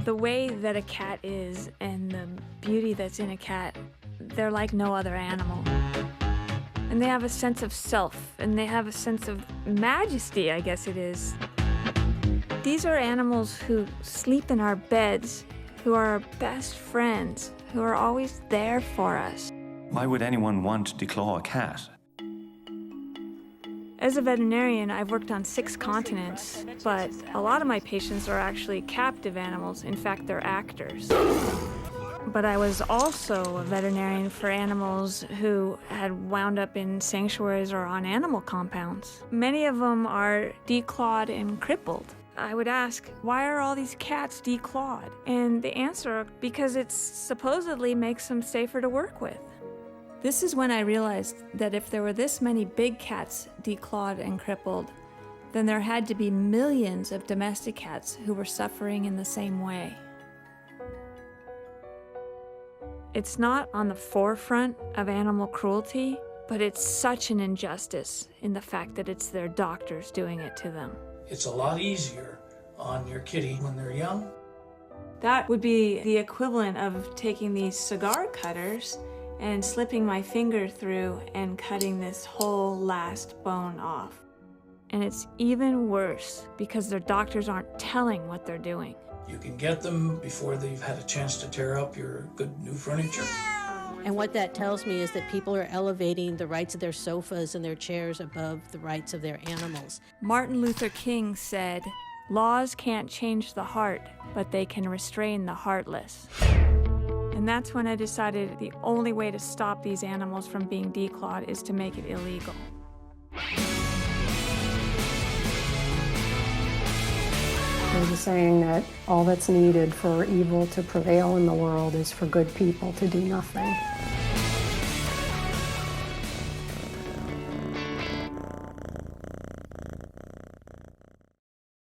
The way that a cat is and the beauty that's in a cat, they're like no other animal. And they have a sense of self, and they have a sense of majesty, I guess it is. These are animals who sleep in our beds, who are our best friends, who are always there for us. Why would anyone want to declaw a cat? As a veterinarian, I've worked on 6 continents, but a lot of my patients are actually captive animals. In fact, they're actors. But I was also a veterinarian for animals who had wound up in sanctuaries or on animal compounds. Many of them are declawed and crippled. I would ask, why are all these cats declawed? And the answer, because it supposedly makes them safer to work with. This is when I realized that if there were this many big cats declawed and crippled, then there had to be millions of domestic cats who were suffering in the same way. It's not on the forefront of animal cruelty, but it's such an injustice in the fact that it's their doctors doing it to them. It's a lot easier on your kitty when they're young. That would be the equivalent of taking these cigar cutters and slipping my finger through and cutting this whole last bone off. And it's even worse because their doctors aren't telling what they're doing. You can get them before they've had a chance to tear up your good new furniture. And what that tells me is that people are elevating the rights of their sofas and their chairs above the rights of their animals. Martin Luther King said, "Laws can't change the heart, but they can restrain the heartless." And that's when I decided the only way to stop these animals from being declawed is to make it illegal. There's a saying that all that's needed for evil to prevail in the world is for good people to do nothing.